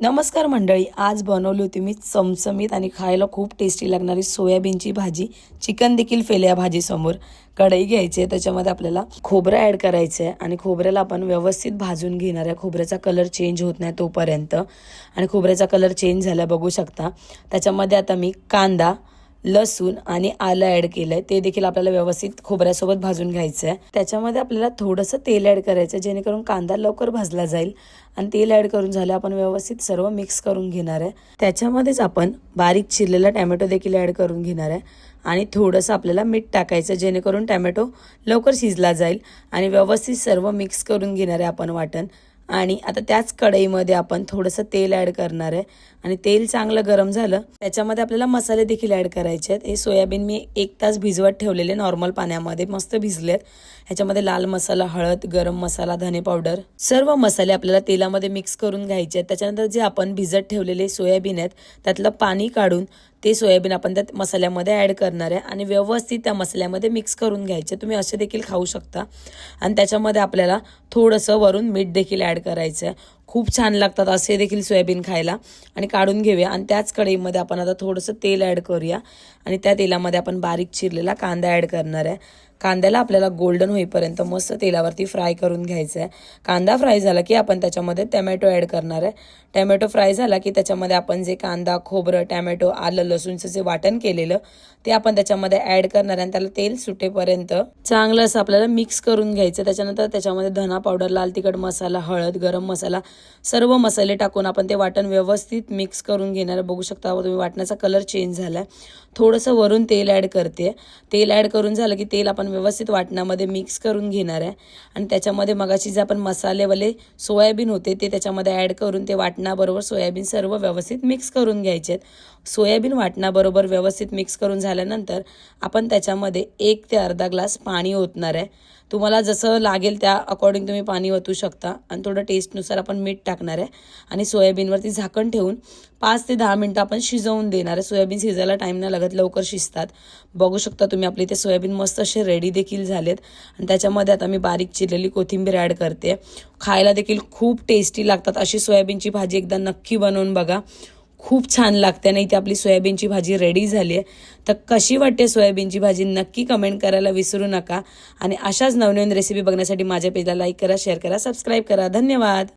नमस्कार मंडळी, आज बनवली होती मी चमचमीत आणि खायला खूप टेस्टी लागणारी सोयाबीनची भाजी. चिकन देखील फेले या भाजीसमोर. कढई घ्यायची आहे, त्याच्यामध्ये आपल्याला खोबरं ॲड करायचं आहे आणि खोबऱ्याला आपण व्यवस्थित भाजून घेणार आहे. खोबऱ्याचा कलर चेंज होत नाही तोपर्यंत. आणि खोबऱ्याचा कलर चेंज झाला बघू शकता. त्याच्यामध्ये आता मी कांदा, लसूण आणि आलं ॲड केलं आहे. ते देखील आपल्याला व्यवस्थित खोबऱ्यासोबत भाजून घ्यायचं आहे. त्याच्यामध्ये आपल्याला थोडंसं तेल ॲड करायचं आहे, जेणेकरून कांदा लवकर भाजला जाईल. आणि तेल ॲड करून झालं आपण व्यवस्थित सर्व मिक्स करून घेणार आहे. त्याच्यामध्येच आपण बारीक चिरलेला टॅमॅटो देखील ॲड करून घेणार आहे. आणि थोडंसं आपल्याला मीठ टाकायचं, जेणेकरून टॅमॅटो लवकर शिजला जाईल. आणि व्यवस्थित सर्व मिक्स करून घेणार आहे आपण वाटण. आणि आता त्याच कढईमध्ये आपण थोडंसं तेल ॲड करणार आहे. आणि तेल चांगलं गरम झालं, त्याच्यामध्ये आपल्याला मसाले देखील ॲड करायचे आहेत. हे सोयाबीन मी 1 तास भिजवत ठेवलेले नॉर्मल पाण्यामध्ये, मस्त भिजलेत. ह्याच्यामध्ये लाल मसाला, हळद, गरम मसाला, धने पावडर, सर्व मसाले आपल्याला तेलामध्ये मिक्स करून घ्यायचे आहेत. त्याच्यानंतर जे आपण भिजत ठेवलेले सोयाबीन आहेत, त्यातलं पाणी काढून ते सोयाबीन आपण त्या मसाल्यामध्ये ॲड करणार आहे. आणि व्यवस्थित त्या मसाल्यामध्ये मिक्स करून घ्यायचे. तुम्ही असे देखील खाऊ शकता. आणि त्याच्यामध्ये आपल्याला थोडंसं वरून मीठ देखील ॲड करायचं आहे. खूप छान लागतात असे देखील सोयाबीन खायला. आणि काढून घेऊया. आणि त्याच कढईमध्ये आपण आता थोडंसं तेल ॲड करूया. आणि त्या तेलामध्ये आपण बारीक चिरलेला कांदा ॲड करणार आहे. कांद्याला आपल्याला गोल्डन होईपर्यंत मस्त तेलावरती फ्राय करून घ्यायचं आहे. कांदा फ्राय झाला की आपण त्याच्यामध्ये टॅमॅटो ॲड करणार आहे. टॅमॅटो फ्राय झाला की त्याच्यामध्ये आपण जे कांदा, खोबरं, टॅमॅटो, आलं, लसूणचं जे वाटण केलेलं ते आपण त्याच्यामध्ये ॲड करणार आहे. आणि त्याला तेल सुटेपर्यंत चांगलं असं आपल्याला मिक्स करून घ्यायचं. त्याच्यानंतर त्याच्यामध्ये धना पावडर, लाल तिखट मसाला, हळद, गरम मसाला, सर्व मसाले टाकून आपण ते वाटण व्यवस्थित मिक्स करून घेणार. बघू शकता तुम्ही वाटणाचा कलर चेंज झाला आहे. थोडंसं वरून तेल ॲड करते. तेल ॲड करून झालं की तेल आपण व्यवस्थित वाटणामध्ये मिक्स करून घेणार आहे. आणि त्याच्यामध्ये मगाशी जे आपण मसालेवाले सोयाबीन होते ते त्याच्यामध्ये ॲड करून ते वाटणाबरोबर सोयाबीन सर्व व्यवस्थित मिक्स करून घ्यायचे आहेत. सोयाबीन वाटणाबरोबर व्यवस्थित मिक्स करून झाल्यानंतर आपण त्याच्यामध्ये 1 ते अर्धा ग्लास पाणी ओतणार आहे. तुम्हाला जसं लागेल त्या अकॉर्डिंग तुम्ही पाणी ओतू शकता. आणि थोडं टेस्टनुसार आपण मीठ टाकणार आहे. आणि सोयाबीनवरती झाकण ठेवून 5 ते 10 मिनटं आपण शिजवून देणार आहे. सोयाबीन शिजायला टाईम नाही लागत, लवकर शिजतात. बघू शकता तुम्ही आपले इथे सोयाबीन मस्त असे रेडी देखील झालेत. आणि त्याच्यामध्ये आता मी बारीक चिरलेली कोथिंबीर ॲड करते. खायला देखील खूप टेस्टी लागतात. अशी सोयाबीनची भाजी एकदा नक्की बनवून बघा, खूप छान लागते. आणि इथे आपली सोयाबीनची भाजी रेडी झाली आहे. तर कशी वाटते सोयाबीनची भाजी नक्की कमेंट करायला विसरू नका. आणि अशाच नवनवीन रेसिपी बघण्यासाठी माझ्या पेजला लाईक करा, शेअर करा, सबस्क्राईब करा. धन्यवाद.